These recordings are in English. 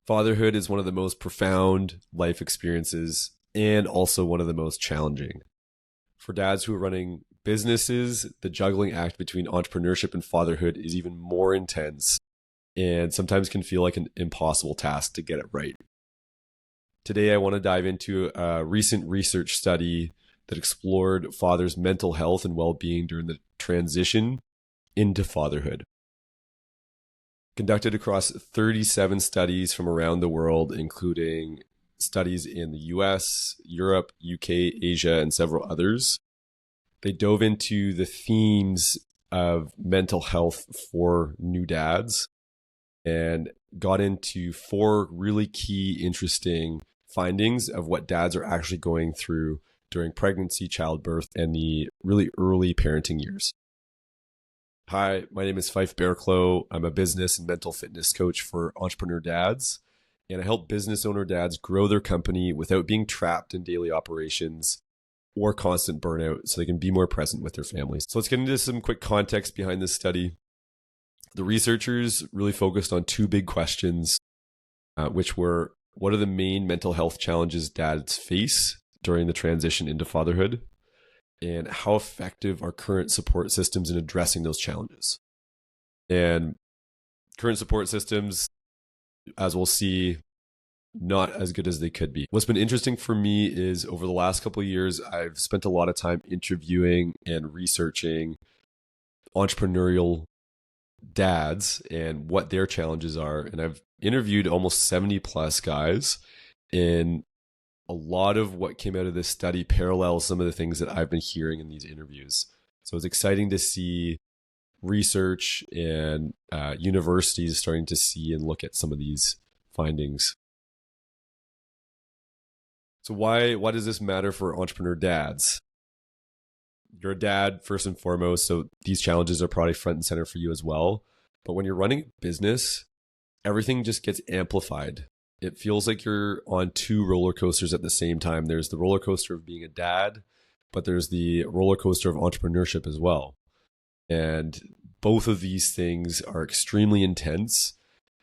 Fatherhood is one of the most profound life experiences and also one of the most challenging. For dads who are running businesses, the juggling act between entrepreneurship and fatherhood is even more intense and sometimes can feel like an impossible task to get it right. Today, I want to dive into a recent research study that explored fathers' mental health and well-being during the transition into fatherhood. Conducted across 37 studies from around the world, including studies in the US, Europe, UK, Asia, and several others. They dove into the themes of mental health for new dads and got into 4 really key, interesting findings of what dads are actually going through during pregnancy, childbirth, and the really early parenting years. Hi, my name is Fyfe Barraclough. I'm a business and mental fitness coach for entrepreneur dads, and I help business owner dads grow their company without being trapped in daily operations or constant burnout so they can be more present with their families. So let's get into some quick context behind this study. The researchers really focused on 2 big questions, which were, what are the main mental health challenges dads face during the transition into fatherhood? And how effective are current support systems in addressing those challenges? And current support systems, as we'll see, not as good as they could be. What's been interesting for me is over the last couple of years, I've spent a lot of time interviewing and researching entrepreneurial dads and what their challenges are. And I've interviewed almost 70 plus guys, and a lot of what came out of this study parallels some of the things that I've been hearing in these interviews. So it's exciting to see research and universities starting to see and look at some of these findings. So why does this matter for entrepreneur dads? You're a dad first and foremost, so these challenges are probably front and center for you as well. But when you're running a business, everything just gets amplified. It feels like you're on 2 roller coasters at the same time. There's the roller coaster of being a dad, but there's the roller coaster of entrepreneurship as well. And both of these things are extremely intense,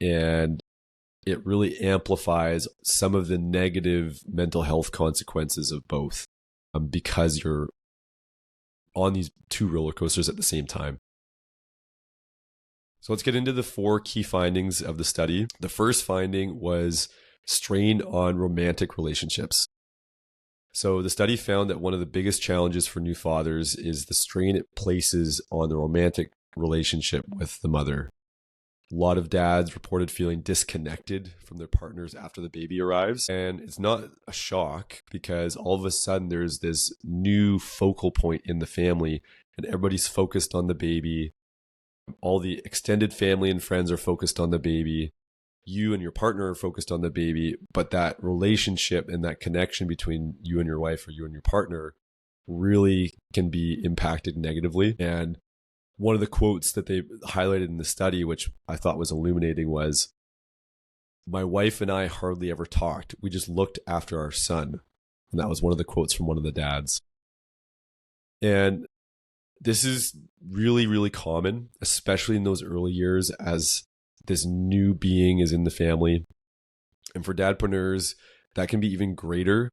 and it really amplifies some of the negative mental health consequences of both because you're on these 2 roller coasters at the same time. So let's get into the 4 key findings of the study. The first finding was strain on romantic relationships. So the study found that one of the biggest challenges for new fathers is the strain it places on the romantic relationship with the mother. A lot of dads reported feeling disconnected from their partners after the baby arrives. And it's not a shock because all of a sudden there's this new focal point in the family and everybody's focused on the baby. All the extended family and friends are focused on the baby. You and your partner are focused on the baby, but that relationship and that connection between you and your wife or you and your partner really can be impacted negatively. And one of the quotes that they highlighted in the study, which I thought was illuminating, was, "My wife and I hardly ever talked. We just looked after our son." And that was one of the quotes from one of the dads. And this is really, really common, especially in those early years as this new being is in the family. And for dadpreneurs, that can be even greater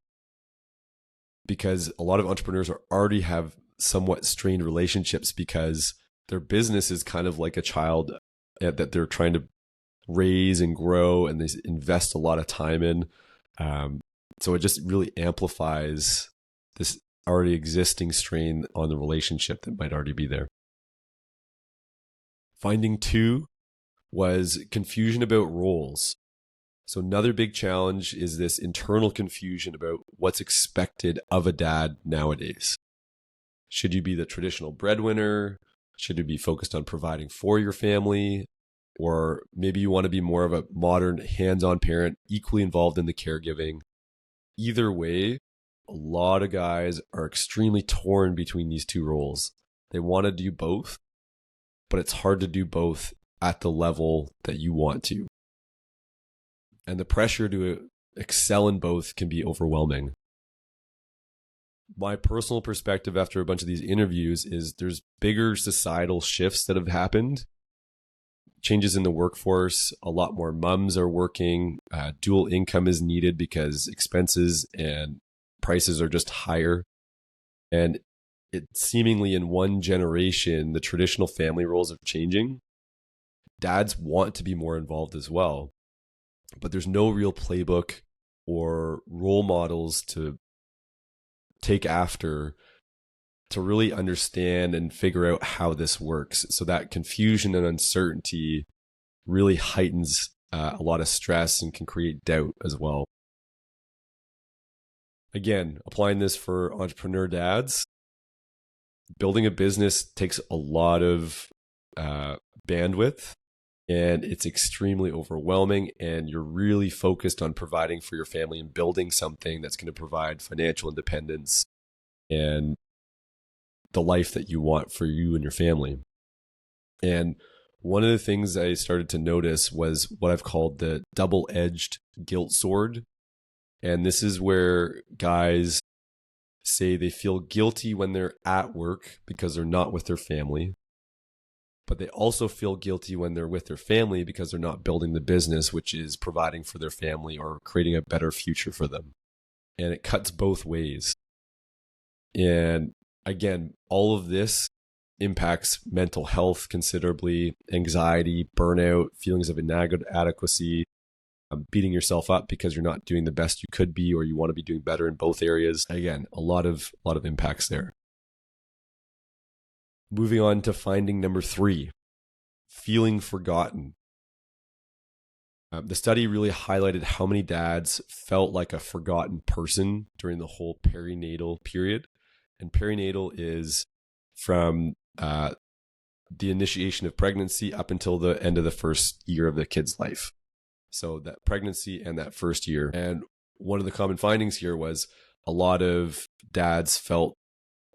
because a lot of entrepreneurs already have somewhat strained relationships because their business is kind of like a child that they're trying to raise and grow, and they invest a lot of time in. So it just really amplifies this already existing strain on the relationship that might already be there. Finding 2 was confusion about roles. So another big challenge is this internal confusion about what's expected of a dad nowadays. Should you be the traditional breadwinner? Should you be focused on providing for your family? Or maybe you want to be more of a modern hands-on parent, equally involved in the caregiving. Either way, a lot of guys are extremely torn between these 2 roles. They want to do both, but it's hard to do both at the level that you want to. And the pressure to excel in both can be overwhelming. My personal perspective after a bunch of these interviews is there's bigger societal shifts that have happened changes in the workforce. A lot more moms are working. Dual income is needed because expenses and prices are just higher. And it seemingly in one generation, the traditional family roles are changing. Dads want to be more involved as well, but there's no real playbook or role models to take after to really understand and figure out how this works. So that confusion and uncertainty really heightens a lot of stress and can create doubt as well. Again, applying this for entrepreneur dads, building a business takes a lot of bandwidth, and it's extremely overwhelming, and you're really focused on providing for your family and building something that's going to provide financial independence and the life that you want for you and your family. And one of the things I started to notice was what I've called the double-edged guilt sword. And this is where guys say they feel guilty when they're at work because they're not with their family, but they also feel guilty when they're with their family because they're not building the business, which is providing for their family or creating a better future for them. And it cuts both ways. And again, all of this impacts mental health considerably, anxiety, burnout, feelings of inadequacy, beating yourself up because you're not doing the best you could be, or you want to be doing better in both areas. Again, a lot of impacts there. Moving on to finding number 3, feeling forgotten. The study really highlighted how many dads felt like a forgotten person during the whole perinatal period. And perinatal is from the initiation of pregnancy up until the end of the first year of the kid's life. So that pregnancy and that first year. And one of the common findings here was a lot of dads felt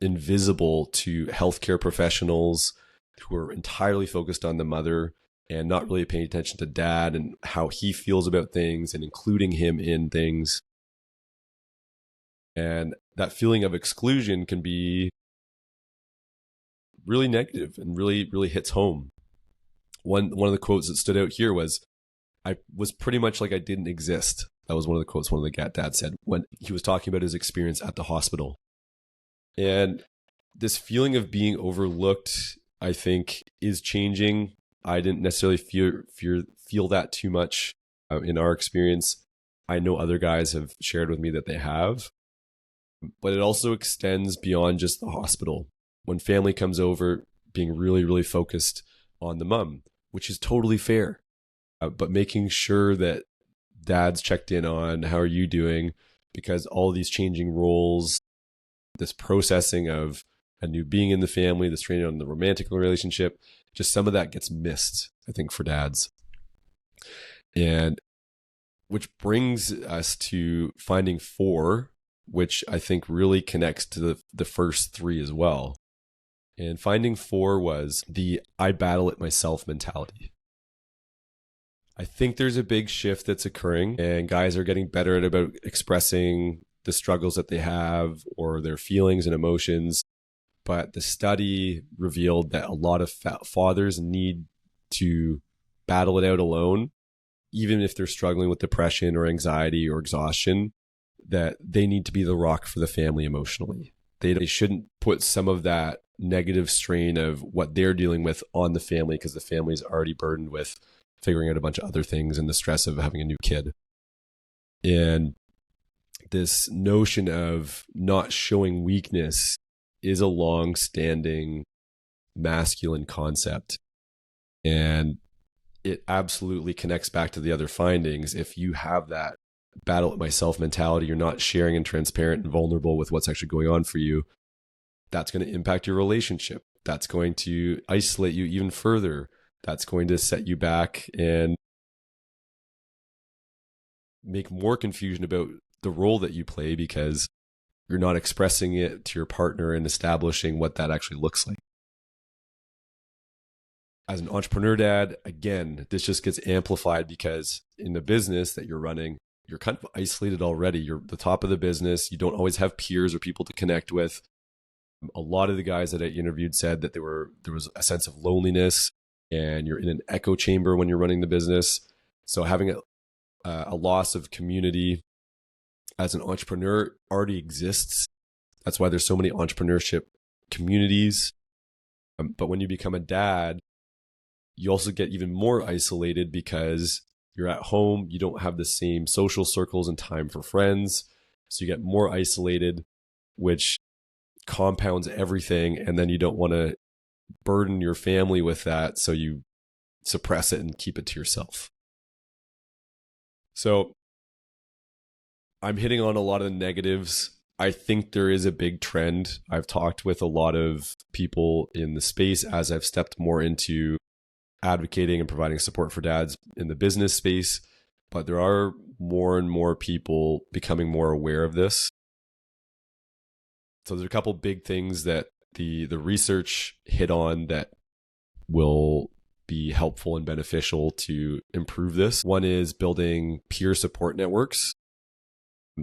invisible to healthcare professionals who were entirely focused on the mother and not really paying attention to dad and how he feels about things and including him in things. And that feeling of exclusion can be really negative and really hits home. One of the quotes that stood out here was, "I was pretty much like I didn't exist." That was one of the quotes one of the dads said when he was talking about his experience at the hospital. And this feeling of being overlooked, I think, is changing. I didn't necessarily feel that too much in our experience. I know other guys have shared with me that they have. But it also extends beyond just the hospital. When family comes over, being really focused on the mom, which is totally fair. But making sure that dad's checked in on how are you doing, because all these changing roles, this processing of a new being in the family, this training on the romantic relationship, just some of that gets missed, I think, for dads. And which brings us to finding 4, which I think really connects to the first 3 as well. And finding 4 was the I battle it myself mentality. I think there's a big shift that's occurring, and guys are getting better at about expressing the struggles that they have or their feelings and emotions. But the study revealed that a lot of fathers need to battle it out alone, even if they're struggling with depression or anxiety or exhaustion, that they need to be the rock for the family emotionally. They shouldn't put some of that negative strain of what they're dealing with on the family because the family is already burdened with figuring out a bunch of other things and the stress of having a new kid. And this notion of not showing weakness is a long-standing masculine concept. And it absolutely connects back to the other findings. If you have that battle it myself mentality, you're not sharing and transparent and vulnerable with what's actually going on for you, that's going to impact your relationship. That's going to isolate you even further. That's going to set you back and make more confusion about the role that you play because you're not expressing it to your partner and establishing what that actually looks like. As an entrepreneur dad, again, this just gets amplified because in the business that you're running, you're kind of isolated already. You're the top of the business. You don't always have peers or people to connect with. A lot of the guys that I interviewed said that there was a sense of loneliness and you're in an echo chamber when you're running the business. So having a loss of community as an entrepreneur already exists. That's why there's so many entrepreneurship communities. But when you become a dad, you also get even more isolated because you're at home. You don't have the same social circles and time for friends. So you get more isolated, which compounds everything. And then you don't want to burden your family with that. So you suppress it and keep it to yourself. So I'm hitting on a lot of the negatives. I think there is a big trend. I've talked with a lot of people in the space as I've stepped more into advocating and providing support for dads in the business space, but there are more and more people becoming more aware of this. So there's a couple big things that the research hit on that will be helpful and beneficial to improve this. One is building peer support networks.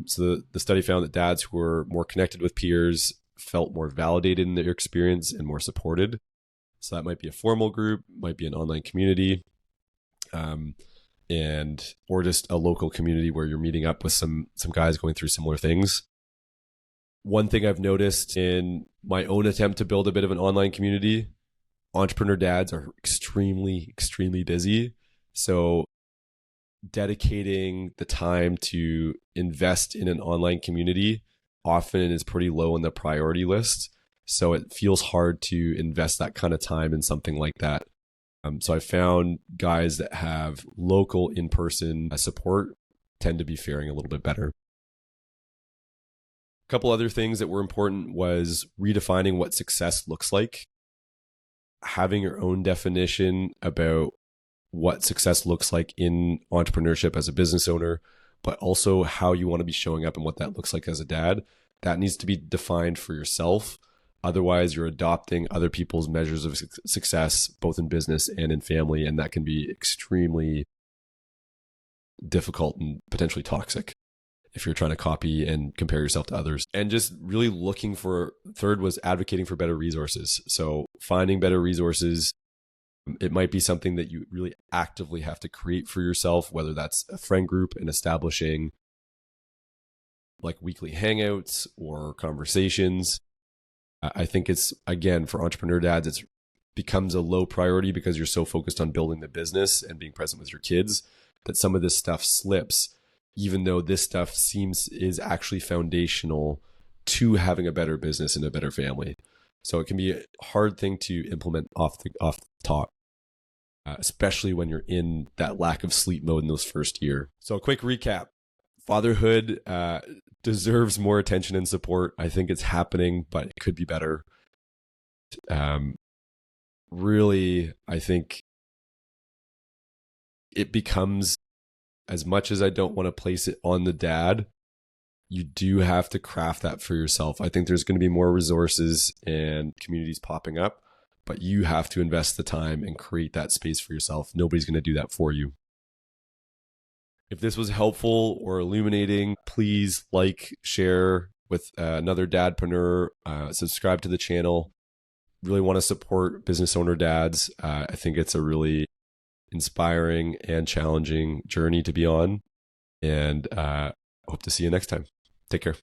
So the study found that dads who were more connected with peers felt more validated in their experience and more supported. So that might be a formal group, might be an online community, or just a local community where you're meeting up with some guys going through similar things. One thing I've noticed in my own attempt to build a bit of an online community, entrepreneur dads are extremely, extremely busy. So dedicating the time to invest in an online community often is pretty low on the priority list. So it feels hard to invest that kind of time in something like that. So I found guys that have local in-person support tend to be faring a little bit better. A couple other things that were important was redefining what success looks like. Having your own definition about what success looks like in entrepreneurship as a business owner, but also how you want to be showing up and what that looks like as a dad. That needs to be defined for yourself. Otherwise, you're adopting other people's measures of success, both in business and in family, and that can be extremely difficult and potentially toxic if you're trying to copy and compare yourself to others. And just really looking for, third was advocating for better resources. So finding better resources. It might be something that you really actively have to create for yourself, whether that's a friend group and establishing like weekly hangouts or conversations. I think it's, again, for entrepreneur dads, it becomes a low priority because you're so focused on building the business and being present with your kids that some of this stuff slips, even though this stuff is actually foundational to having a better business and a better family. So it can be a hard thing to implement off the top, especially when you're in that lack of sleep mode in those first year. So a quick recap. Fatherhood deserves more attention and support. I think it's happening, but it could be better. Really, I think it becomes, as much as I don't want to place it on the dad, you do have to craft that for yourself. I think there's going to be more resources and communities popping up, but you have to invest the time and create that space for yourself. Nobody's going to do that for you. If this was helpful or illuminating, please like, share with another dadpreneur, subscribe to the channel. Really want to support business owner dads. I think it's a really inspiring and challenging journey to be on. And hope to see you next time. Take care.